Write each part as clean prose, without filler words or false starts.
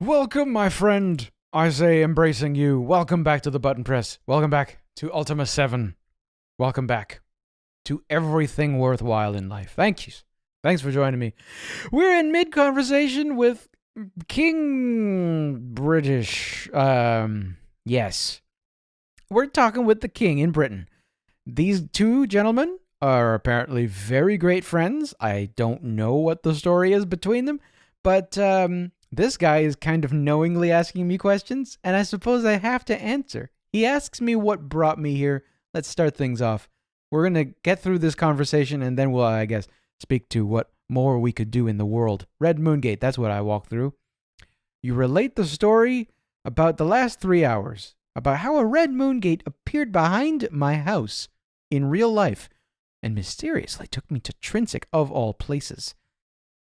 Welcome, my friend. I say, embracing you. Welcome back to the button press. Welcome back to Ultima 7. Welcome back to everything worthwhile in life. Thank you. Thanks for joining me. We're in mid conversation with King British. Yes. We're talking with the king in Britain. These two gentlemen are apparently very great friends. I don't know what the story is between them, but this guy is kind of knowingly asking me questions, and I suppose I have to answer. He asks me what brought me here. Let's start things off. We're going to get through this conversation, and then we'll, I guess, speak to what more we could do in the world. Red Moongate, that's what I walked through. You relate the story about the last 3 hours, about how a red moongate appeared behind my house in real life and mysteriously took me to Trinsic of all places.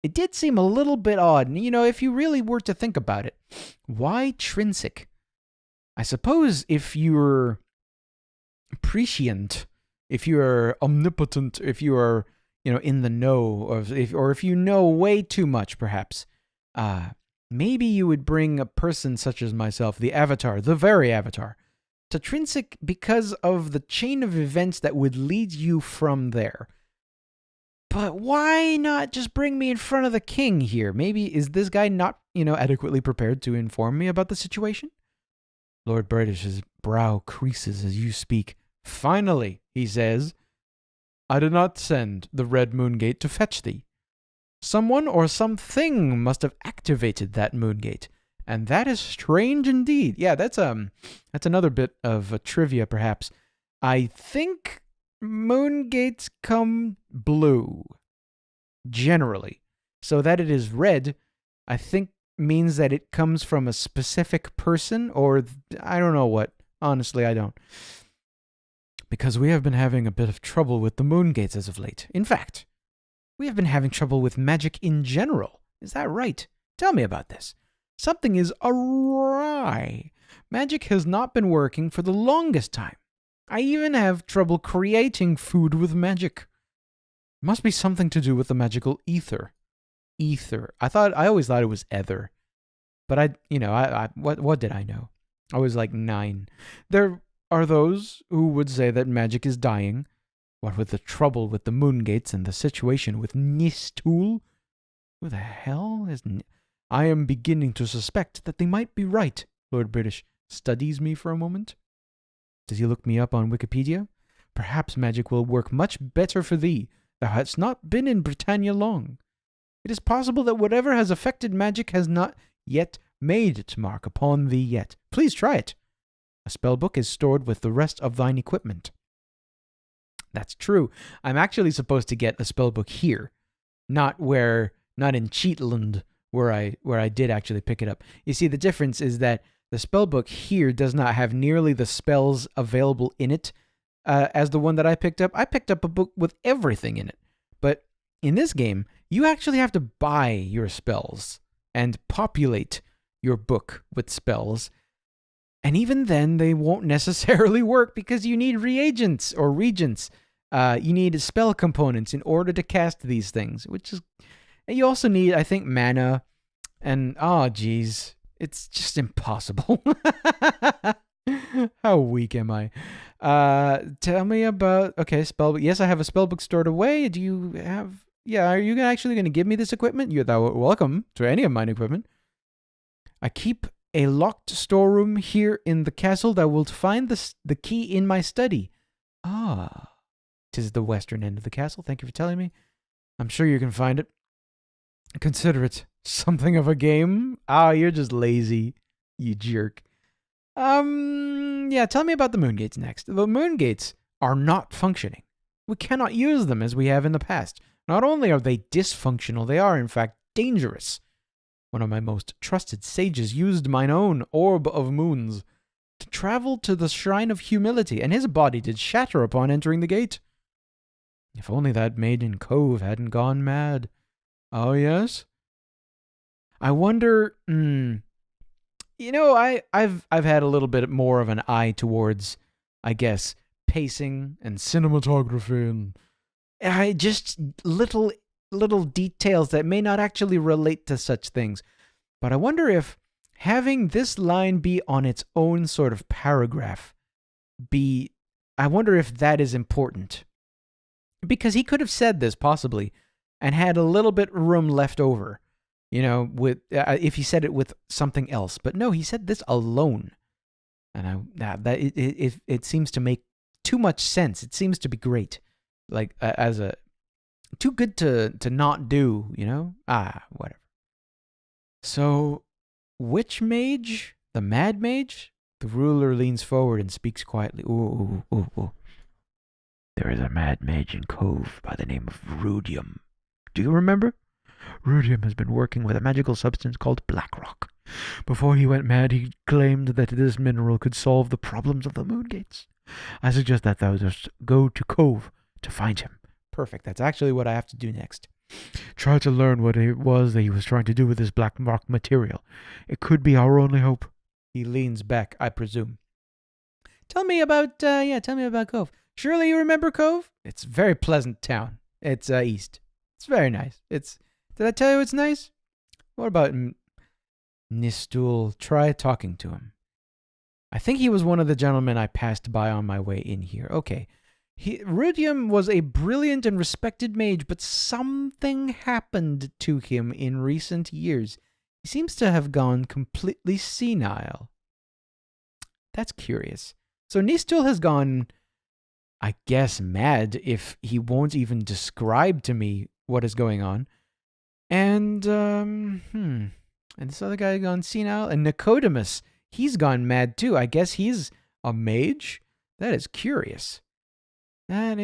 It did seem a little bit odd, and if you really were to think about it, why Trinsic? I suppose if you're prescient, if you're omnipotent, if you are, in the know, or if you know way too much, perhaps, maybe you would bring a person such as myself, the Avatar, the very Avatar, to Trinsic because of the chain of events that would lead you from there. But why not just bring me in front of the king here? Maybe is this guy not, adequately prepared to inform me about the situation? Lord British's brow creases as you speak. Finally, he says, I did not send the Red Moongate to fetch thee. Someone or something must have activated that Moongate, and that is strange indeed. Yeah, that's another bit of trivia, perhaps. I think moongates come blue, generally. So that it is red, I think means that it comes from a specific person, or I don't know what. Honestly, I don't. Because we have been having a bit of trouble with the moongates as of late. In fact, we have been having trouble with magic in general. Is that right? Tell me about this. Something is awry. Magic has not been working for the longest time. I even have trouble creating food with magic. It must be something to do with the magical ether. Ether. I always thought it was ether. But what did I know? I was like 9. There are those who would say that magic is dying. What with the trouble with the moongates and the situation with Nistul? Who the hell is... I am beginning to suspect that they might be right. Lord British studies me for a moment. Does he look me up on Wikipedia? Perhaps magic will work much better for thee. Thou hast not been in Britannia long. It is possible that whatever has affected magic has not yet made its mark upon thee yet. Please try it. A spellbook is stored with the rest of thine equipment. That's true. I'm actually supposed to get a spellbook here, not in Cheatland, where I did actually pick it up. You see, the difference is that the spellbook here does not have nearly the spells available in it as the one that I picked up. I picked up a book with everything in it. But in this game, you actually have to buy your spells and populate your book with spells. And even then, they won't necessarily work because you need reagents or regents. You need spell components in order to cast these things, which is... You also need, I think, mana. And, geez, it's just impossible. How weak am I? Tell me about... Okay, spellbook. Yes, I have a spellbook stored away. Do you have... Yeah, are you actually going to give me this equipment? You're welcome to any of mine equipment. I keep a locked storeroom here in the castle that will find the key in my study. 'Tis the western end of the castle. Thank you for telling me. I'm sure you can find it. Consider it something of a game. You're just lazy, you jerk. Yeah, tell me about the moongates next. The moongates are not functioning. We cannot use them as we have in the past. Not only are they dysfunctional, they are in fact dangerous. One of my most trusted sages used mine own orb of moons to travel to the shrine of humility, and his body did shatter upon entering the gate. If only that maid in Cove hadn't gone mad. Oh, yes? I wonder, I've had a little bit more of an eye towards, I guess, pacing and cinematography and just little details that may not actually relate to such things. But I wonder if having this line be on its own sort of paragraph be, I wonder if that is important. Because he could have said this possibly and had a little bit room left over, with if he said it with something else. But no, he said this alone. And it seems to make too much sense. It seems to be great. Like as a too good to not do, whatever. So, which mage? The mad mage? The ruler leans forward and speaks quietly. Ooh. There is a mad mage in Cove by the name of Rudium. Do you remember? Rudium has been working with a magical substance called Blackrock. Before he went mad, he claimed that this mineral could solve the problems of the moongates. I suggest that thou just go to Cove to find him. Perfect. That's actually what I have to do next. Try to learn what it was that he was trying to do with this Blackrock material. It could be our only hope. He leans back, I presume. Tell me about Cove. Surely you remember Cove? It's a very pleasant town. It's east. It's very nice. Did I tell you it's nice? What about Nistul? Try talking to him. I think he was one of the gentlemen I passed by on my way in here. Okay. Rudium was a brilliant and respected mage, but something happened to him in recent years. He seems to have gone completely senile. That's curious. So Nistul has gone, I guess, mad if he won't even describe to me what is going on. And, and this other guy gone senile. And Nicodemus, he's gone mad too. I guess he's a mage? That is curious. I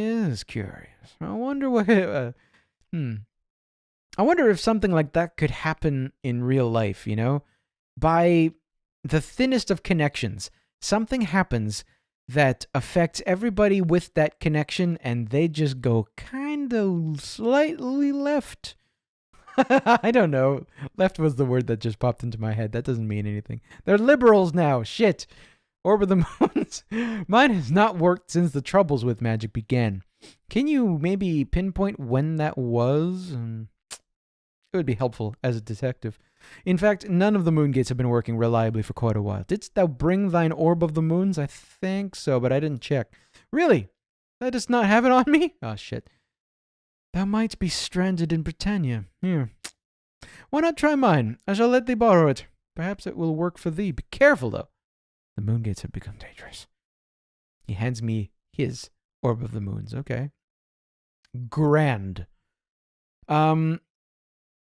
wonder what, I wonder if something like that could happen in real life, By the thinnest of connections, something happens that affects everybody with that connection, and they just go kind of slightly left. I don't know. Left was the word that just popped into my head. That doesn't mean anything. They're liberals now. Shit. Orb of the Moons. Mine has not worked since the troubles with magic began. Can you maybe pinpoint when that was? It would be helpful as a detective. In fact, none of the moongates have been working reliably for quite a while. Didst thou bring thine Orb of the Moons? I think so, but I didn't check. Really? Thou dost not have it on me? Oh, shit. Thou might be stranded in Britannia. Here. Why not try mine? I shall let thee borrow it. Perhaps it will work for thee. Be careful, though. The moongates have become dangerous. He hands me his Orb of the Moons. Okay. Grand.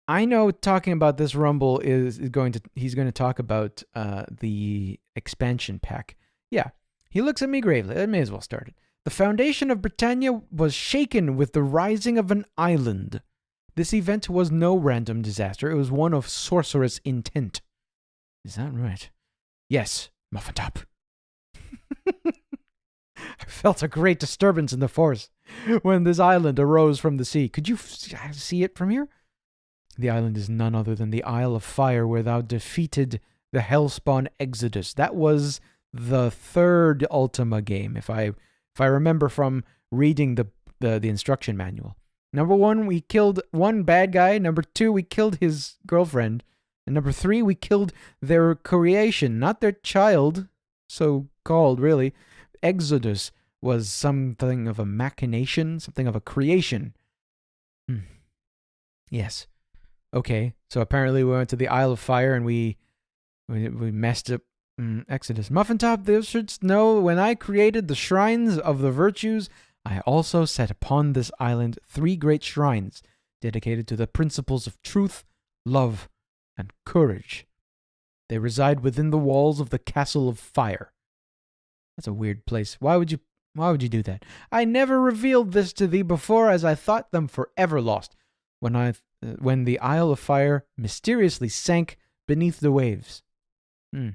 I know talking about this rumble he's going to talk about the expansion pack. Yeah. He looks at me gravely. I may as well start it. The foundation of Britannia was shaken with the rising of an island. This event was no random disaster. It was one of sorcerous intent. Is that right? Yes, Muffin Top. I felt a great disturbance in the force when this island arose from the sea. Could you see it from here? The island is none other than the Isle of Fire, where thou defeated the Hellspawn Exodus. That was the third Ultima game, if I remember from reading the instruction manual. Number 1, we killed one bad guy. Number 2, we killed his girlfriend. And number 3, we killed their creation, not their child, so-called, really. Exodus was something of a machination, something of a creation. Yes. Okay, so apparently we went to the Isle of Fire and we messed up Exodus. Muffin Top, thou shouldst know, when I created the shrines of the virtues, I also set upon this island 3 great shrines dedicated to the principles of truth, love, and courage. They reside within the walls of the Castle of Fire. That's a weird place. Why would you do that? I never revealed this to thee before, as I thought them forever lost, when the Isle of Fire mysteriously sank beneath the waves. The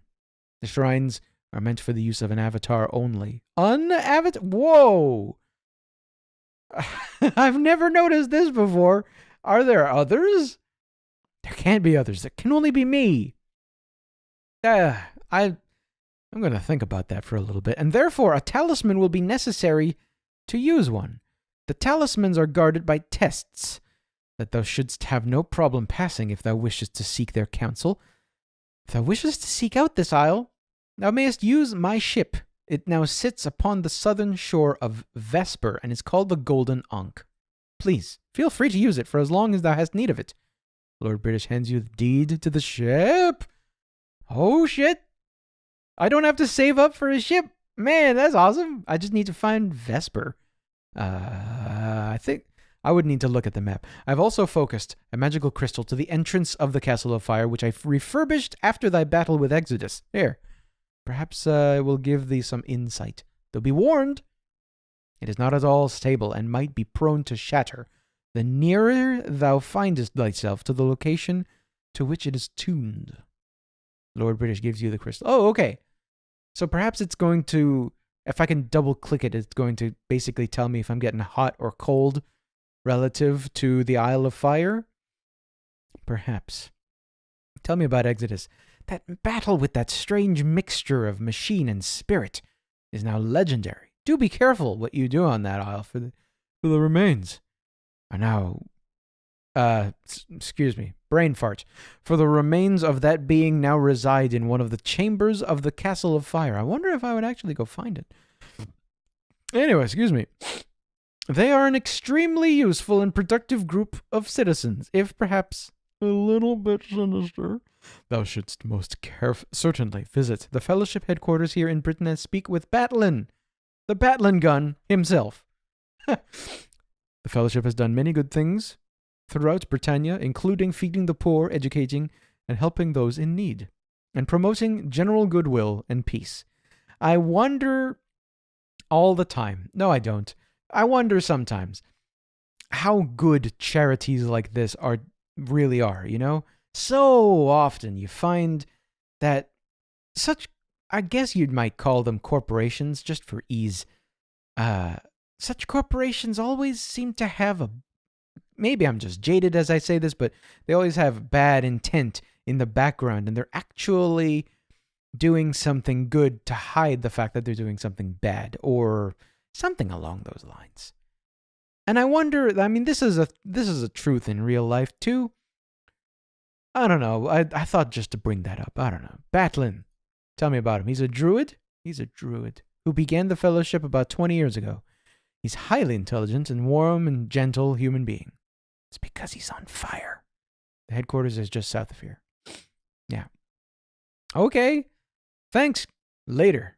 shrines are meant for the use of an avatar only. Unavatar? Whoa! I've never noticed this before. Are there others? There can't be others. There can only be me. I'm going to think about that for a little bit. And therefore, a talisman will be necessary to use one. The talismans are guarded by tests that thou shouldst have no problem passing if thou wishest to seek their counsel. If thou wishest to seek out this isle, thou mayest use my ship. It now sits upon the southern shore of Vesper and is called the Golden Ankh. Please, feel free to use it for as long as thou hast need of it. Lord British hands you the deed to the ship. Oh, shit. I don't have to save up for a ship. Man, that's awesome. I just need to find Vesper. I think I would need to look at the map. I've also focused a magical crystal to the entrance of the Castle of Fire, which I refurbished after thy battle with Exodus. Here. Perhaps it will give thee some insight. Though be warned, it is not at all stable and might be prone to shatter. The nearer thou findest thyself to the location to which it is tuned. Lord British gives you the crystal. Oh, okay. So perhaps it's going to, if I can double click it, it's going to basically tell me if I'm getting hot or cold relative to the Isle of Fire. Perhaps. Tell me about Exodus. That battle with that strange mixture of machine and spirit is now legendary. Do be careful what you do on that isle for the remains. Are now, excuse me, brain fart. For the remains of that being now reside in one of the chambers of the Castle of Fire. I wonder if I would actually go find it. Anyway, excuse me. They are an extremely useful and productive group of citizens, if perhaps a little bit sinister. Thou shouldst most certainly visit the Fellowship headquarters here in Britain and speak with Batlin, the Batlin gun himself. The Fellowship has done many good things throughout Britannia, including feeding the poor, educating, and helping those in need, and promoting general goodwill and peace. I wonder all the time. No, I don't. I wonder sometimes how good charities like this really are, you know? So often you find that such, I guess you might call them corporations just for ease. Such corporations always seem to have maybe I'm just jaded as I say this, but they always have bad intent in the background, and they're actually doing something good to hide the fact that they're doing something bad or something along those lines. And I wonder, I mean, this is a truth in real life too. I don't know. I thought just to bring that up. I don't know. Batlin. Tell me about him. He's a druid? He's a druid who began the Fellowship about 20 years ago. He's highly intelligent and warm and gentle human being. It's because he's on fire. The headquarters is just south of here. Yeah. Okay. Thanks. Later.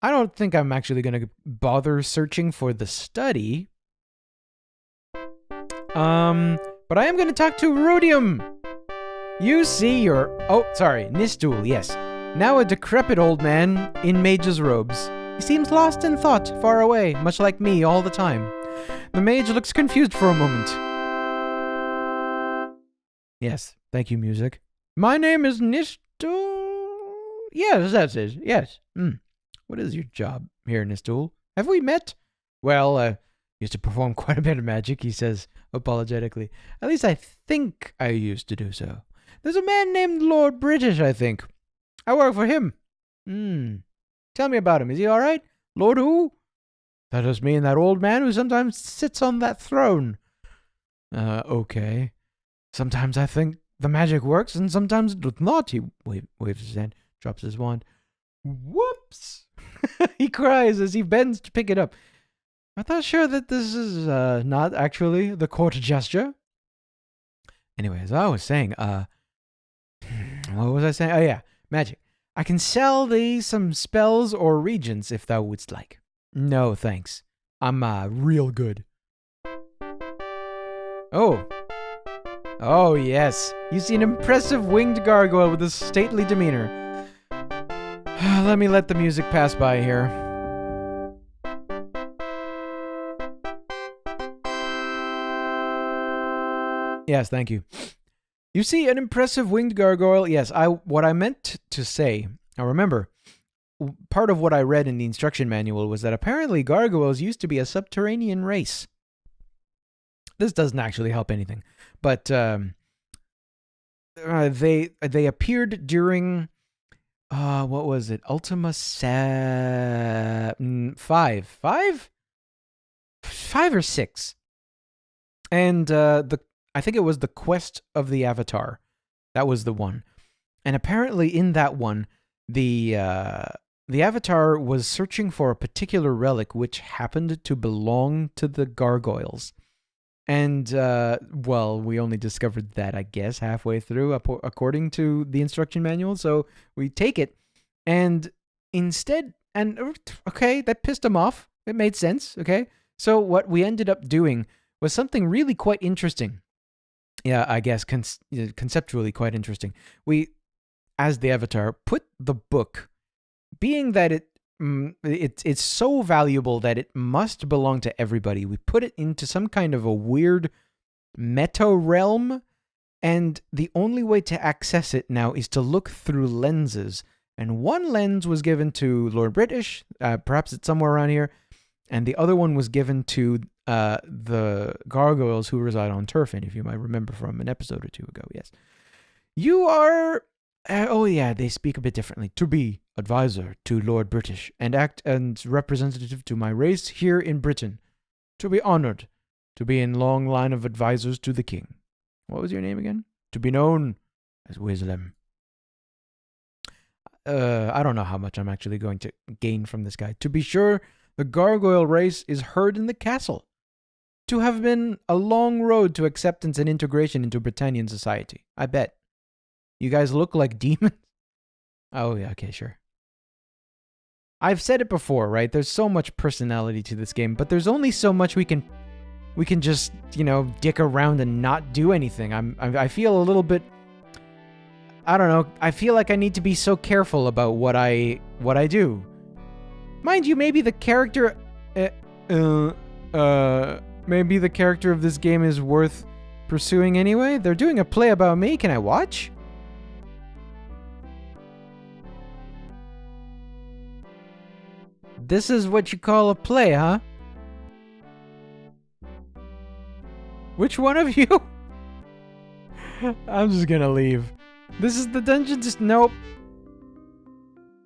I don't think I'm actually going to bother searching for the study. But I am going to talk to Rhodium. You see Nistul, yes. Now a decrepit old man in mage's robes. He seems lost in thought, far away, much like me all the time. The mage looks confused for a moment. Yes, thank you, music. My name is Nistul. Yes, that's it. Yes. What is your job here, Nistul? Have we met? Well, used to perform quite a bit of magic, he says apologetically. At least I think I used to do so. There's a man named Lord British, I think. I work for him. Tell me about him. Is he all right? Lord who? That is me and that old man who sometimes sits on that throne. Okay. Sometimes I think the magic works and sometimes it does not. He waves his hand, drops his wand. Whoops! He cries as he bends to pick it up. I thought sure that this is not actually the court gesture. Anyway, as I was saying, what was I saying? Oh yeah, magic. I can sell thee some spells or regents if thou wouldst like. No, thanks. I'm real good. Oh yes. You see an impressive winged gargoyle with a stately demeanor. Let the music pass by here. Yes, thank you. You see an impressive winged gargoyle. Yes, what I meant to say. Now remember, part of what I read in the instruction manual was that apparently gargoyles used to be a subterranean race. This doesn't actually help anything, but they appeared during what was it? Ultima 5 or 6, and I think it was the Quest of the Avatar. That was the one. And apparently in that one, the Avatar was searching for a particular relic which happened to belong to the gargoyles. And, well, we only discovered that, I guess, halfway through, according to the instruction manual. So we take it, and instead, and okay, that pissed him off. It made sense, okay? So what we ended up doing was something really quite interesting. Yeah, I guess conceptually quite interesting. We, as the Avatar, put the book, being that it's so valuable that it must belong to everybody, we put it into some kind of a weird meta realm, and the only way to access it now is to look through lenses. And one lens was given to Lord British, perhaps it's somewhere around here, and the other one was given to the gargoyles who reside on Turfin, if you might remember from an episode or two ago. Yes. You are... oh yeah, they speak a bit differently. To be advisor to Lord British and act as representative to my race here in Britain. To be honored. To be in long line of advisors to the king. What was your name again? To be known as Wisdom. I don't know how much I'm actually going to gain from this guy. To be sure, the gargoyle race is heard in the castle. To have been a long road to acceptance and integration into Britannian society. I bet. You guys look like demons? Oh, yeah, okay, sure. I've said it before, right? There's so much personality to this game, but there's only so much we can just, dick around and not do anything. I feel a little bit... I don't know. I feel like I need to be so careful about what I do. Mind you, maybe the character... maybe the character of this game is worth pursuing anyway? They're doing a play about me. Can I watch? This is what you call a play, huh? Which one of you? I'm just gonna leave. This is the dungeon, just nope.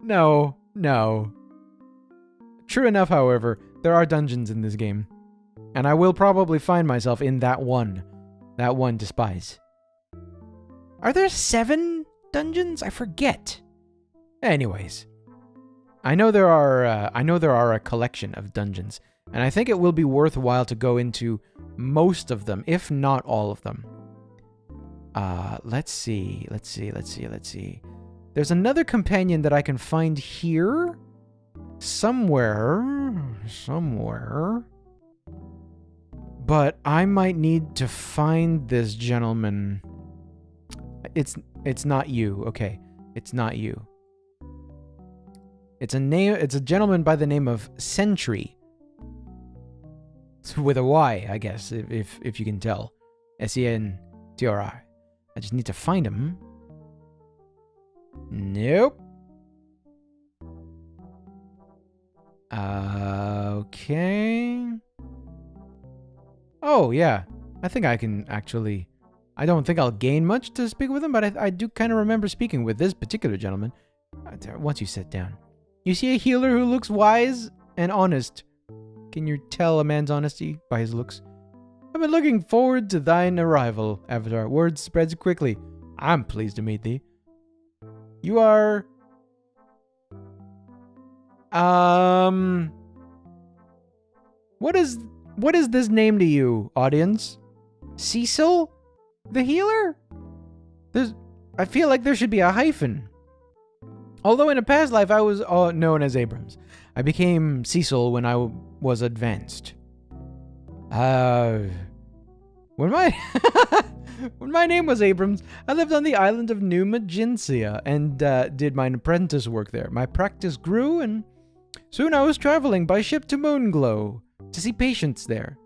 No. True enough, however, there are dungeons in this game. And I will probably find myself in that one despise. Are there 7 dungeons? I forget. Anyways. I know there are a collection of dungeons, and I think it will be worthwhile to go into most of them, if not all of them. Let's see. There's another companion that I can find here. Somewhere. But I might need to find this gentleman. It's not you. Okay. It's not you. It's a gentleman by the name of Sentry. With a Y, I guess, if you can tell. S-E-N-T-R-I. I just need to find him. Nope. Okay. Oh, yeah. I think I can actually... I don't think I'll gain much to speak with him, but I do kind of remember speaking with this particular gentleman. Once you sit down. You see a healer who looks wise and honest. Can you tell a man's honesty by his looks? I've been looking forward to thine arrival, Avatar. Word spreads quickly. I'm pleased to meet thee. You are... What is this name to you, audience? Cecil? The healer? I feel like there should be a hyphen. Although in a past life I was known as Abrams. I became Cecil when I was advanced. When my when my name was Abrams, I lived on the island of New Magensia and did my apprentice work there. My practice grew, and soon I was traveling by ship to Moonglow to see patients there.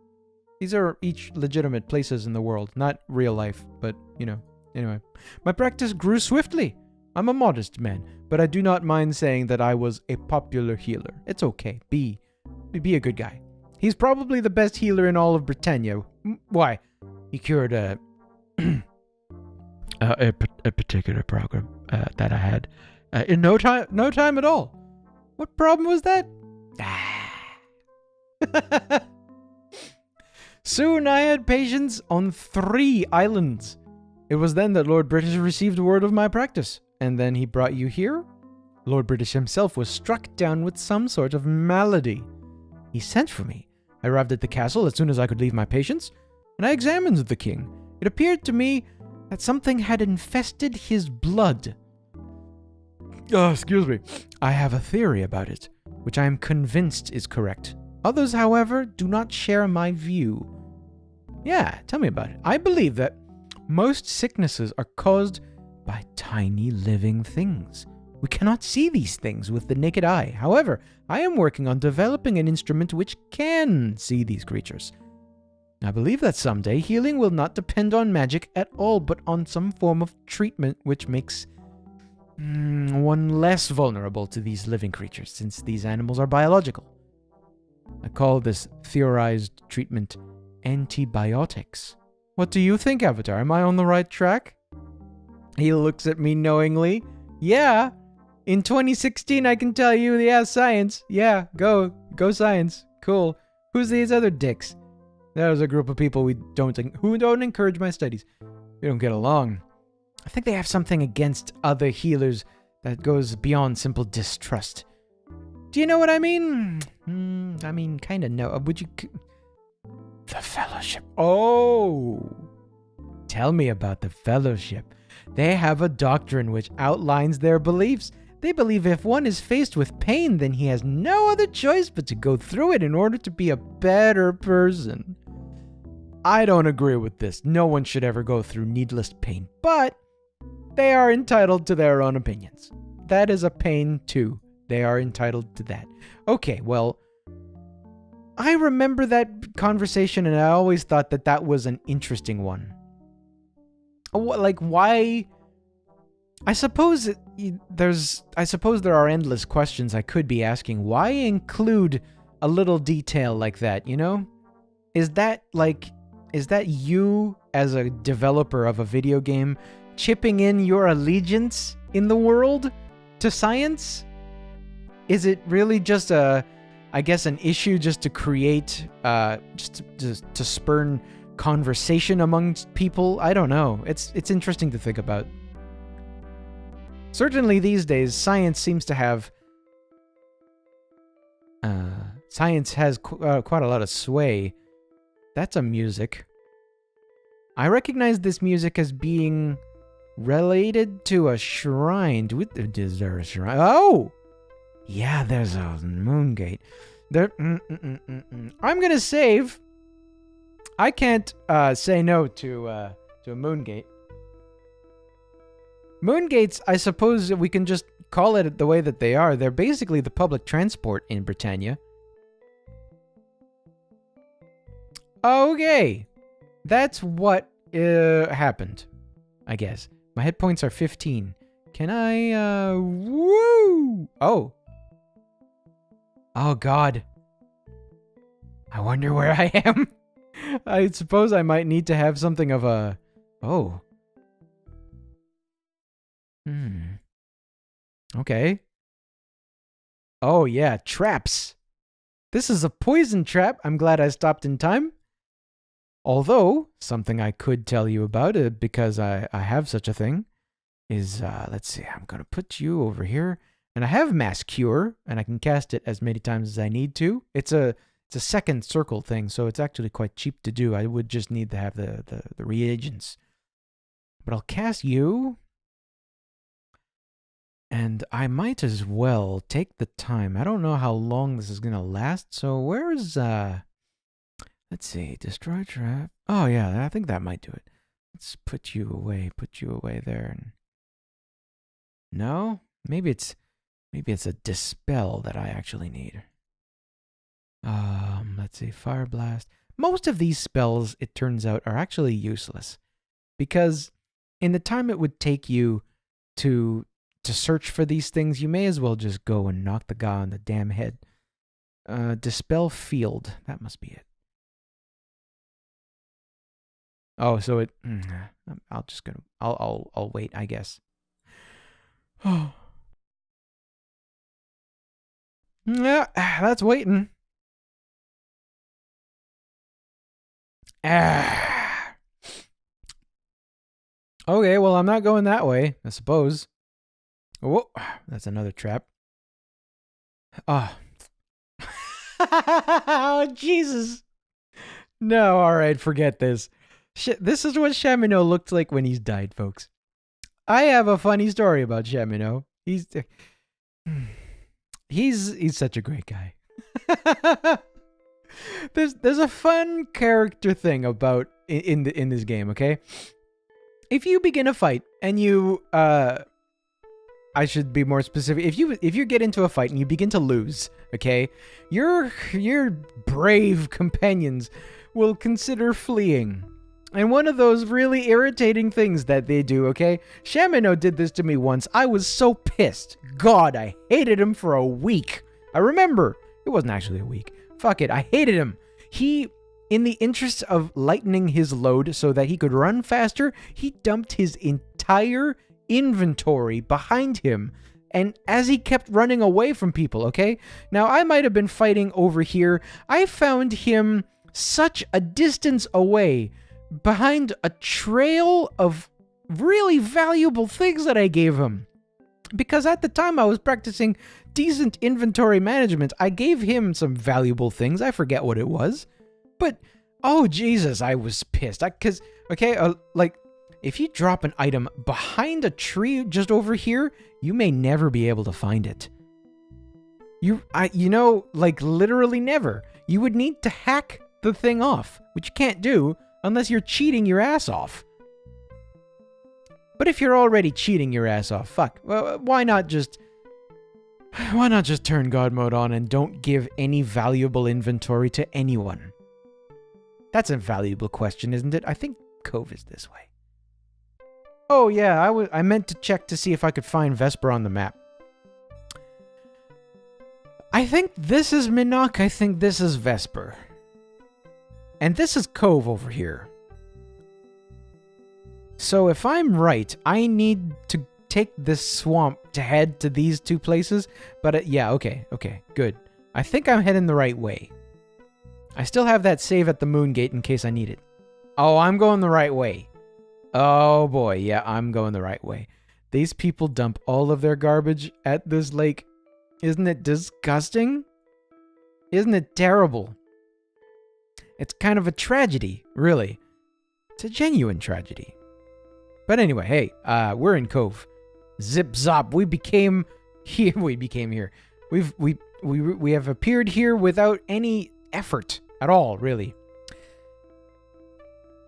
These are each legitimate places in the world, not real life, but, Anyway, my practice grew swiftly. I'm a modest man, but I do not mind saying that I was a popular healer. It's okay. Be a good guy. He's probably the best healer in all of Britannia. Why? He cured a particular problem that I had in no time at all. What problem was that? Soon I had patients on 3 islands. It was then that Lord British received word of my practice and then he brought you here? Lord British himself was struck down with some sort of malady. He sent for me. I arrived at the castle as soon as I could leave my patients, and I examined the king. It appeared to me that something had infested his blood. Oh, excuse me. I have a theory about it, which I am convinced is correct. Others, however, do not share my view. Yeah, tell me about it. I believe that most sicknesses are caused by tiny living things. We cannot see these things with the naked eye. However, I am working on developing an instrument which can see these creatures. I believe that someday healing will not depend on magic at all, but on some form of treatment which makes one less vulnerable to these living creatures, since these animals are biological. I call this theorized treatment antibiotics. What do you think, Avatar? Am I on the right track? He looks at me knowingly. Yeah. In 2016, I can tell you, yeah, science. Yeah, go science. Cool. Who's these other dicks? There's a group of people who don't encourage my studies. We don't get along. I think they have something against other healers that goes beyond simple distrust. Do you know what I mean? I mean, kind of no. Would you... The Fellowship. Oh! Tell me about the Fellowship. They have a doctrine which outlines their beliefs. They believe if one is faced with pain, then he has no other choice but to go through it in order to be a better person. I don't agree with this. No one should ever go through needless pain, but they are entitled to their own opinions. That is a pain too. They are entitled to that. Okay, well, I remember that conversation and I always thought that that was an interesting one. Like, why? I suppose there are endless questions I could be asking. Why include a little detail like that, you know? Is that you as a developer of a video game chipping in your allegiance in the world to science? Is it really just an issue just to create, just to spurn conversation amongst people? I don't know. It's interesting to think about. Certainly these days, science seems to have... science has quite a lot of sway. That's a music. I recognize this music as being related to a shrine. Is there a shrine? Oh! Yeah, there's a moongate. I'm gonna save. I can't say no to a moongate. Moongates, I suppose we can just call it the way that they are. They're basically the public transport in Britannia. Okay. That's what happened, I guess. My hit points are 15. Can I, woo! Oh. Oh, God. I wonder where I am. I suppose I might need to have something of a... Oh. Okay. Oh, yeah, traps. This is a poison trap. I'm glad I stopped in time. Although, something I could tell you about it, because I have such a thing, is, let's see, I'm going to put you over here. And I have Mass Cure, and I can cast it as many times as I need to. It's a second circle thing, so it's actually quite cheap to do. I would just need to have the reagents. But I'll cast you. And I might as well take the time. I don't know how long this is going to last, so where's, let's see, destroy trap. Oh, yeah, I think that might do it. Let's put you away there. No? Maybe it's a dispel that I actually need. Let's see, fire blast. Most of these spells, it turns out, are actually useless. Because in the time it would take you to search for these things, you may as well just go and knock the guy on the damn head. Dispel field. That must be it. Oh, so it... I'll wait, I guess. Oh. Yeah, that's waiting. Okay, well, I'm not going that way, I suppose. Whoa, that's another trap. Oh. Oh, Jesus. No, all right, forget this. This is what Chamino looked like when he's died, folks. I have a funny story about Chamino. He's such a great guy. there's a fun character thing about in this game, okay? If you begin a fight and you I should be more specific. If you get into a fight and you begin to lose, okay, your brave companions will consider fleeing. And one of those really irritating things that they do, okay? Chamino did this to me once. I was so pissed. God, I hated him for a week. I remember. It wasn't actually a week. Fuck it. I hated him. He, in the interest of lightening his load so that he could run faster, he dumped his entire inventory behind him, and as he kept running away from people, okay? Now, I might have been fighting over here. I found him such a distance away behind a trail of really valuable things that I gave him. Because at the time I was practicing decent inventory management, I gave him some valuable things. I forget what it was. But, oh Jesus, I was pissed. If you drop an item behind a tree just over here, you may never be able to find it. Literally never. You would need to hack the thing off, which you can't do unless you're cheating your ass off. But if you're already cheating your ass off, fuck, well, why not just turn God mode on and don't give any valuable inventory to anyone? That's a valuable question, isn't it? I think Cove is this way. Oh yeah, I meant to check to see if I could find Vesper on the map. I think this is Minnock, I think this is Vesper. And this is Cove over here. So if I'm right, I need to take this swamp to head to these two places. But yeah, okay, good. I think I'm heading the right way. I still have that save at the Moongate in case I need it. Oh, I'm going the right way. Oh boy, yeah, I'm going the right way. These people dump all of their garbage at this lake. Isn't it disgusting? Isn't it terrible? It's kind of a tragedy, really. It's a genuine tragedy. But anyway, hey, we're in Cove. Zip zop, we became here. We have appeared here without any effort at all, really.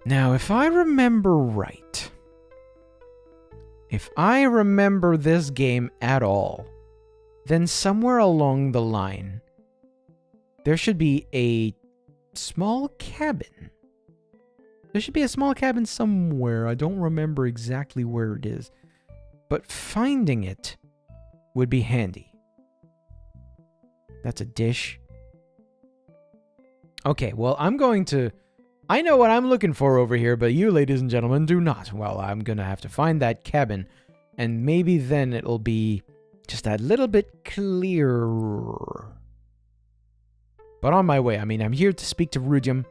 Now, if I remember right, if I remember this game at all, then somewhere along the line, there should be a small cabin. There should be a small cabin somewhere. I don't remember exactly where it is, but finding it would be handy. That's a dish. Okay, well, I know what I'm looking for over here, but you, ladies and gentlemen, do not. Well, I'm gonna have to find that cabin, and maybe then it'll be just a little bit clearer. But on my way, I'm here to speak to Rudium.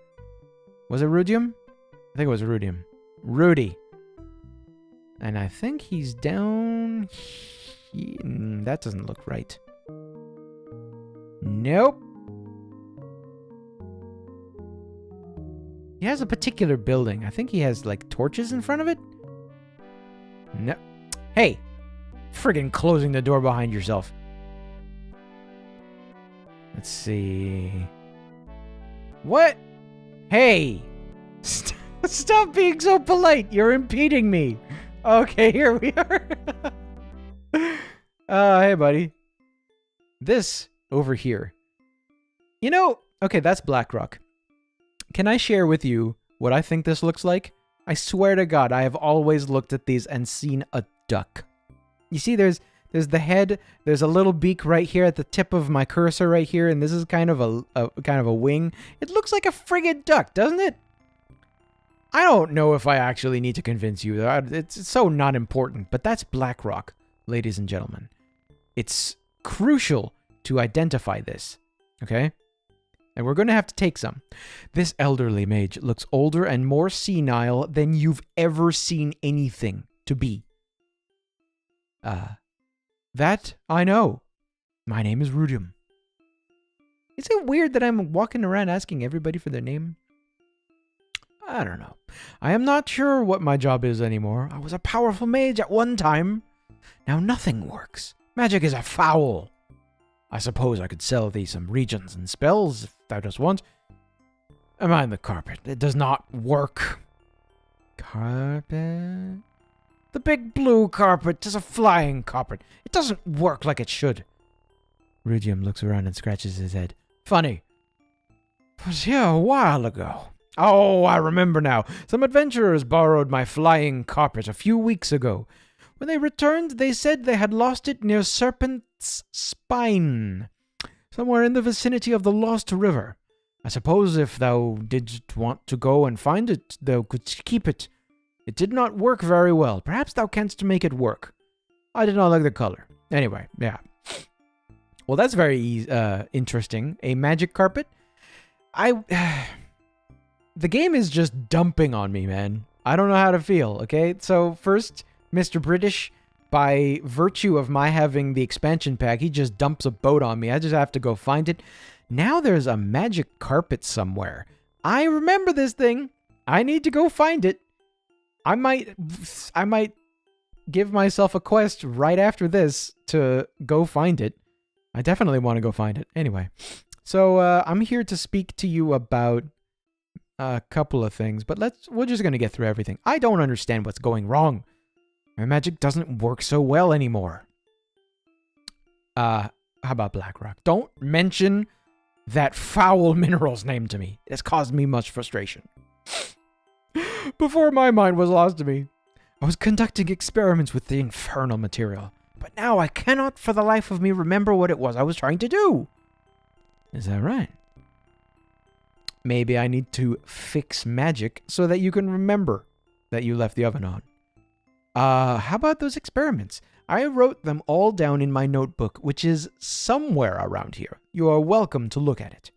Was it Rudium? I think it was Rudium. Rudy. And I think he's down here. That doesn't look right. Nope. He has a particular building. I think he has, like, torches in front of it. No. Hey! Friggin' closing the door behind yourself. Let's see. What? Hey! Stop being so polite. You're impeding me. Okay, here we are. Hey, buddy. This over here. You know, okay, that's Blackrock. Can I share with you what I think this looks like? I swear to God, I have always looked at these and seen a duck. You see, there's the head. There's a little beak right here at the tip of my cursor right here, and this is kind of a wing. It looks like a friggin' duck, doesn't it? I don't know if I actually need to convince you. It's so not important, but that's Blackrock, ladies and gentlemen. It's crucial to identify this, okay? And we're going to have to take some. This elderly mage looks older and more senile than you've ever seen anything to be. That I know. My name is Rudium. Is it weird that I'm walking around asking everybody for their name? I don't know. I am not sure what my job is anymore. I was a powerful mage at one time. Now nothing works. Magic is a foul. I suppose I could sell thee some regions and spells if thou dost want. Mind the carpet. It does not work. Carpet? The big blue carpet is a flying carpet. It doesn't work like it should. Rudium looks around and scratches his head. Funny. I was here a while ago. Oh, I remember now. Some adventurers borrowed my flying carpet a few weeks ago. When they returned, they said they had lost it near Serpent's Spine, somewhere in the vicinity of the Lost River. I suppose if thou didst want to go and find it, thou couldst keep it. It did not work very well. Perhaps thou canst make it work. I did not like the color. Anyway, yeah. Well, that's very interesting. A magic carpet? The game is just dumping on me, man. I don't know how to feel, okay? So, first, Mr. British, by virtue of my having the expansion pack, he just dumps a boat on me. I just have to go find it. Now there's a magic carpet somewhere. I remember this thing. I need to go find it. I might give myself a quest right after this to go find it. I definitely want to go find it. Anyway, so I'm here to speak to you about a couple of things, but we're just going to get through everything. I don't understand what's going wrong. My magic doesn't work so well anymore. How about Blackrock? Don't mention that foul mineral's name to me. It has caused me much frustration. Before my mind was lost to me, I was conducting experiments with the infernal material, but now I cannot for the life of me remember what it was I was trying to do. Is that right? Maybe I need to fix magic so that you can remember that you left the oven on. How about those experiments? I wrote them all down in my notebook, which is somewhere around here. You are welcome to look at it.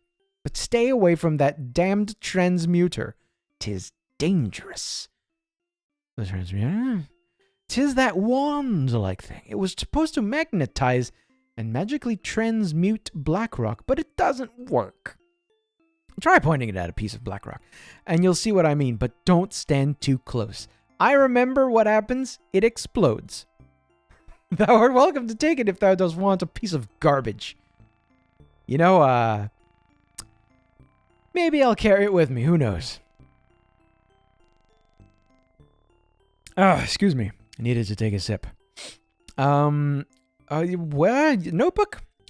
But stay away from that damned transmuter. 'Tis dangerous. The transmuter? 'Tis that wand-like thing. It was supposed to magnetize and magically transmute Blackrock, but it doesn't work. Try pointing it at a piece of Blackrock, and you'll see what I mean, but don't stand too close. I remember what happens. It explodes. Thou art welcome to take it if thou dost want a piece of garbage. You know, maybe I'll carry it with me. Who knows? Excuse me. I needed to take a sip. Notebook?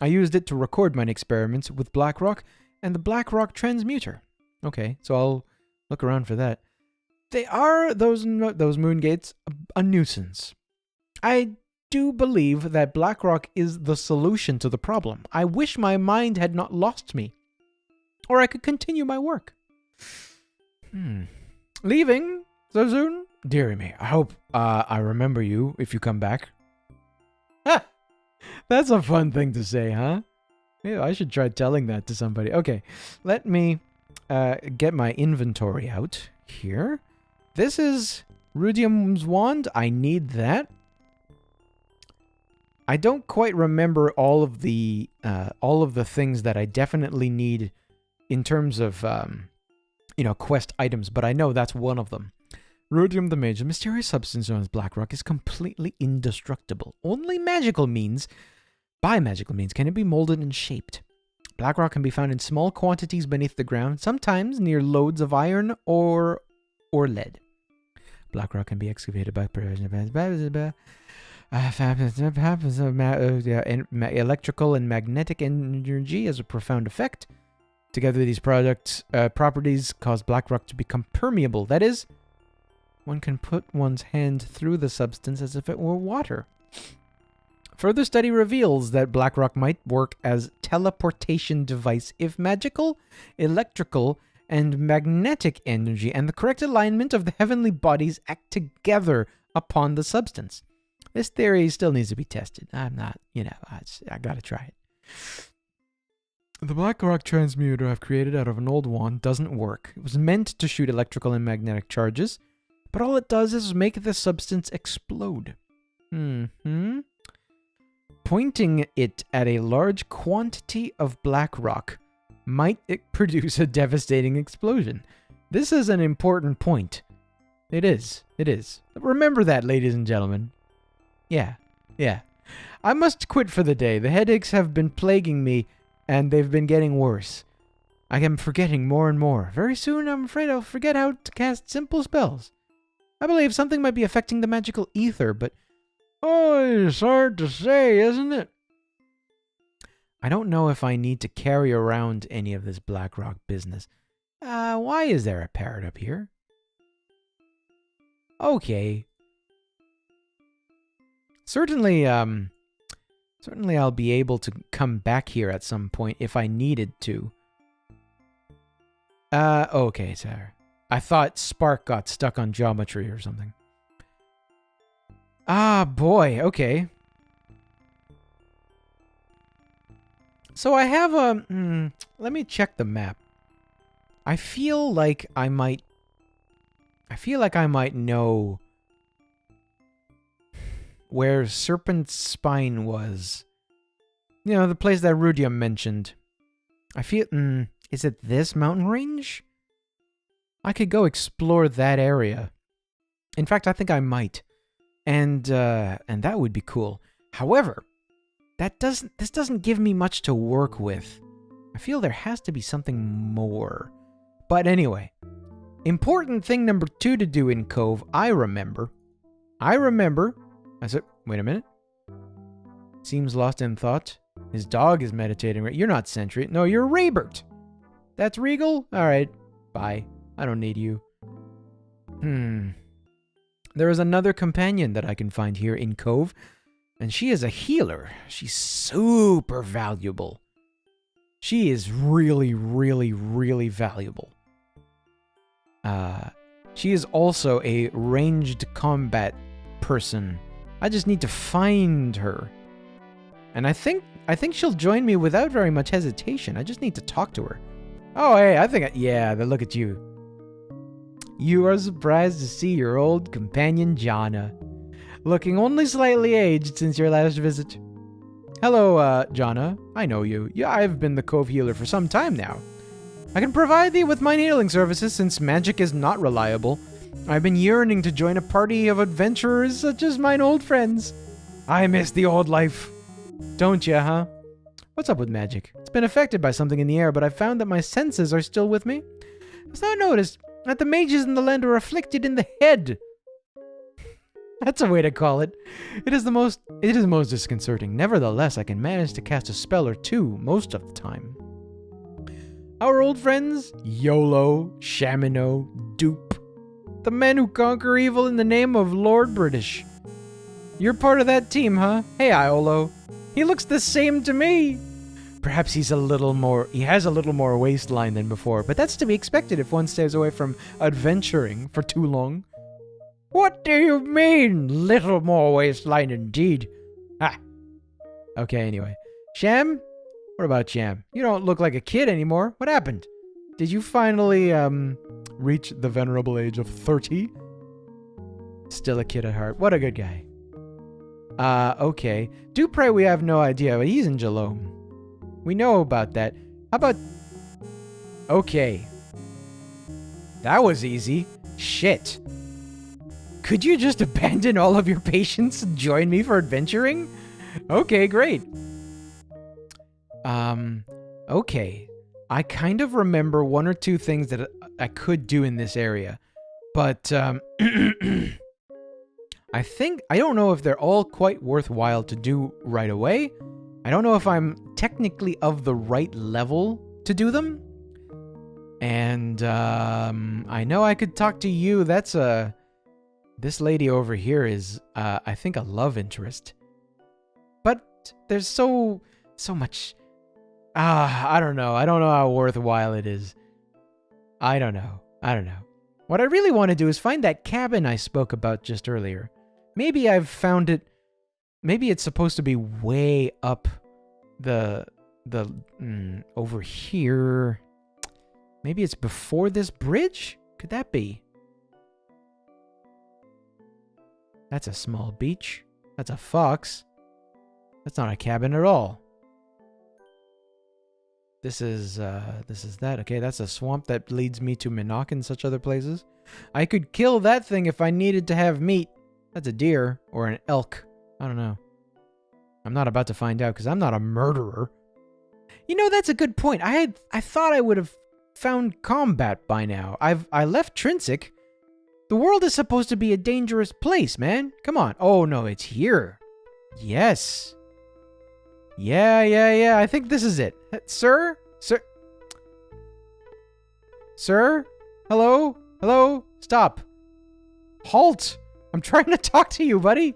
I used it to record my experiments with Blackrock and the Blackrock transmuter. Okay, so I'll look around for that. They are, those moongates, a nuisance. I do believe that Blackrock is the solution to the problem. I wish my mind had not lost me, or I could continue my work. Leaving so soon? Dearie me, I hope I remember you if you come back. Ha! That's a fun thing to say, huh? Yeah, I should try telling that to somebody. Okay, let me get my inventory out here. This is Rudium's wand. I need that. I don't quite remember all of the things that I definitely need in terms of quest items, but I know that's one of them. Rudium the Mage, a mysterious substance known as Blackrock, is completely indestructible. Only by magical means can it be molded and shaped. Blackrock can be found in small quantities beneath the ground, sometimes near lodes of iron or lead. Blackrock can be excavated by electrical and magnetic energy as a profound effect. Together, these properties cause Blackrock to become permeable. That is, one can put one's hand through the substance as if it were water. Further study reveals that Blackrock might work as teleportation device if magical, electrical, and magnetic energy and the correct alignment of the heavenly bodies act together upon the substance. This theory still needs to be tested. I'm not, I gotta try it. The Blackrock transmuter I've created out of an old wand doesn't work. It was meant to shoot electrical and magnetic charges, but all it does is make the substance explode. Pointing it at a large quantity of black rock might produce a devastating explosion. This is an important point. It is. It is. Remember that, ladies and gentlemen. Yeah. Yeah. I must quit for the day. The headaches have been plaguing me, and they've been getting worse. I am forgetting more and more. Very soon, I'm afraid I'll forget how to cast simple spells. I believe something might be affecting the magical ether, but... oh, it's hard to say, isn't it? I don't know if I need to carry around any of this Blackrock business. Why is there a parrot up here? Okay. Certainly I'll be able to come back here at some point if I needed to. Okay, sorry. I thought Spark got stuck on geometry or something. Ah, boy, okay. So I have a... let me check the map. I feel like I might know where Serpent's Spine was. You know, the place that Rudium mentioned. I feel... is it this mountain range? I could go explore that area. In fact, I think I might. And that would be cool. However, this doesn't give me much to work with. I feel there has to be something more. But anyway, important thing number 2 to do in Cove, I remember. I said, wait a minute. Seems lost in thought. His dog is meditating. You're not Sentry. No, you're Raybert. That's Regal? Alright, bye. I don't need you. There is another companion that I can find here in Cove, and she is a healer. She's super valuable. She is really, really, really valuable. She is also a ranged combat person. I just need to find her. And I think she'll join me without very much hesitation. I just need to talk to her. Oh, hey, yeah, look at you. You are surprised to see your old companion, Jana. Looking only slightly aged since your last visit. Hello, Jana. I know you. Yeah, I've been the Cove healer for some time now. I can provide thee with my healing services since magic is not reliable. I've been yearning to join a party of adventurers such as mine old friends. I miss the old life. Don't ya, huh? What's up with magic? It's been affected by something in the air, but I've found that my senses are still with me. Hast thou noticed that the mages in the land are afflicted in the head? That's a way to call it. It is the most disconcerting. Nevertheless, I can manage to cast a spell or two most of the time. Our old friends, Yolo, Shamino, Dupe. The men who conquer evil in the name of Lord British. You're part of that team, huh? Hey, Iolo. He looks the same to me. Perhaps he has a little more waistline than before, but that's to be expected if one stays away from adventuring for too long. What do you mean, little more waistline indeed? Ah. Okay, anyway. Sham? What about Sham? You don't look like a kid anymore. What happened? Did you finally, reach the venerable age of 30? Still a kid at heart. What a good guy. Okay. Dupre we have no idea, but he's in Jalome. We know about that. How about... Okay. That was easy. Shit. Could you just abandon all of your patients and join me for adventuring? Okay, great. Okay. I kind of remember one or two things that I could do in this area. But, I don't know if they're all quite worthwhile to do right away. I don't know if I'm technically of the right level to do them. And, I know I could talk to you. That's this lady over here is, I think, a love interest. But there's so much... I don't know. I don't know how worthwhile it is. I don't know. What I really want to do is find that cabin I spoke about just earlier. Maybe I've found it... Maybe it's supposed to be way up over here. Maybe it's before this bridge? Could that be? That's a small beach. That's a fox. That's not a cabin at all. This is that. Okay, that's a swamp that leads me to Minnock and such other places. I could kill that thing if I needed to have meat. That's a deer or an elk. I don't know. I'm not about to find out because I'm not a murderer. You know, that's a good point. I thought I would have found combat by now. I left Trinsic. The world is supposed to be a dangerous place, man. Come on. Oh no, it's here. Yes. Yeah. I think this is it. Sir? Sir? Hello? Stop. Halt. I'm trying to talk to you, buddy.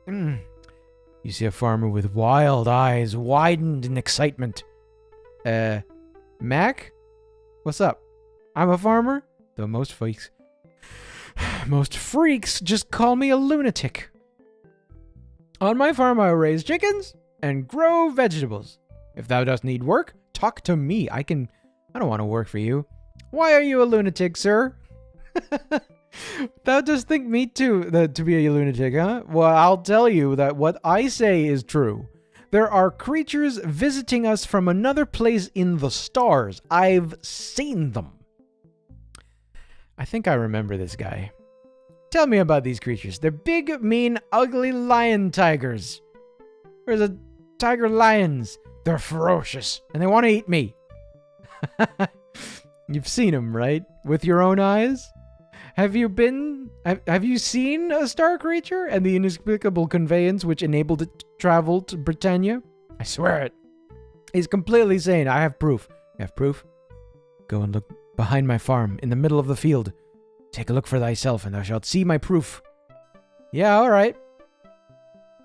You see a farmer with wild eyes widened in excitement. Mac? What's up? I'm a farmer? Though most freaks just call me a lunatic. On my farm I raise chickens and grow vegetables. If thou dost need work, talk to me. I don't want to work for you. Why are you a lunatic, sir? Thou dost think me too to be a lunatic, huh? Well, I'll tell you that what I say is true. There are creatures visiting us from another place in the stars. I've seen them. I think I remember this guy. Tell me about these creatures. They're big, mean, ugly lion tigers. There's a tiger lions. They're ferocious, and they want to eat me. You've seen them, right? With your own eyes? Have you seen a star creature and the inexplicable conveyance which enabled it to travel to Britannia? I swear it. He's completely sane. I have proof. You have proof? Go and look behind my farm, in the middle of the field. Take a look for thyself, and thou shalt see my proof. Yeah, all right.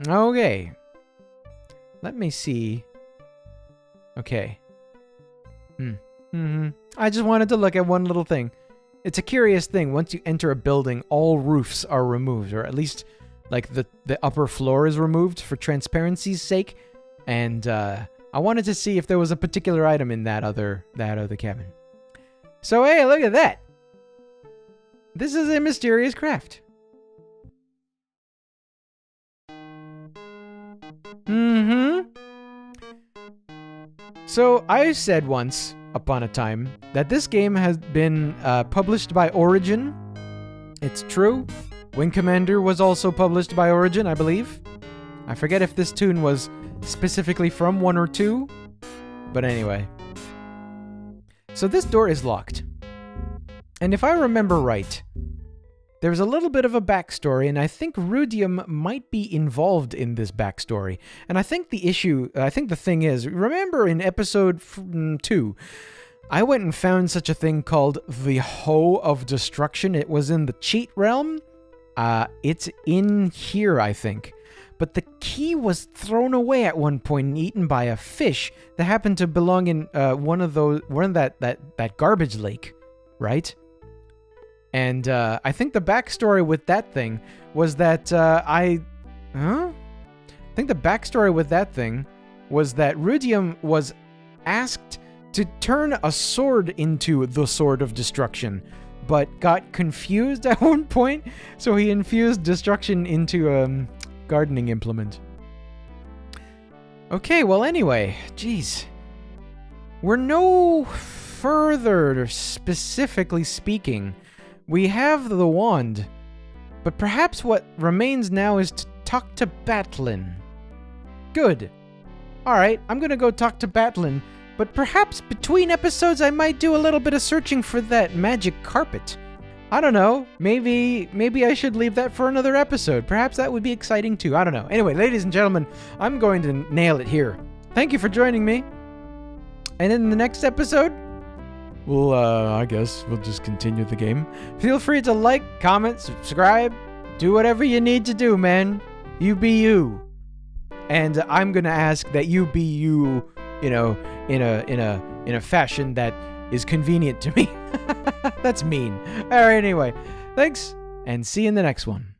Okay. Let me see. Okay. I just wanted to look at one little thing. It's a curious thing. Once you enter a building, all roofs are removed, or at least, like, the upper floor is removed for transparency's sake. And I wanted to see if there was a particular item in that other cabin. So hey, look at that. This is a mysterious craft. So I said once upon a time that this game has been published by Origin. It's true. Wing Commander was also published by Origin, I believe. I forget if this tune was specifically from 1 or 2, but anyway. So this door is locked. And if I remember right, there's a little bit of a backstory, and I think Rudium might be involved in this backstory. And I think the thing is, remember in episode 2, I went and found such a thing called the Hoe of Destruction. It was in the cheat realm. It's in here, I think. But the key was thrown away at one point and eaten by a fish that happened to belong in one of that garbage lake, right? And I think the backstory with that thing was that I think the backstory with that thing was that Rudium was asked to turn a sword into the Sword of Destruction, but got confused at one point, so he infused destruction into a gardening implement. Okay, well anyway, geez. We're no further, specifically speaking. We have the wand, but perhaps what remains now is to talk to Batlin. Good. Alright, I'm gonna go talk to Batlin, but perhaps between episodes I might do a little bit of searching for that magic carpet. I don't know, maybe I should leave that for another episode. Perhaps that would be exciting too, I don't know. Anyway, ladies and gentlemen, I'm going to nail it here. Thank you for joining me. And in the next episode, well, I guess we'll just continue the game. Feel free to like, comment, subscribe, do whatever you need to do, man. You be you. And I'm gonna ask that you be you, you know, in a fashion that is convenient to me. That's mean. Alright, anyway. Thanks, and see you in the next one.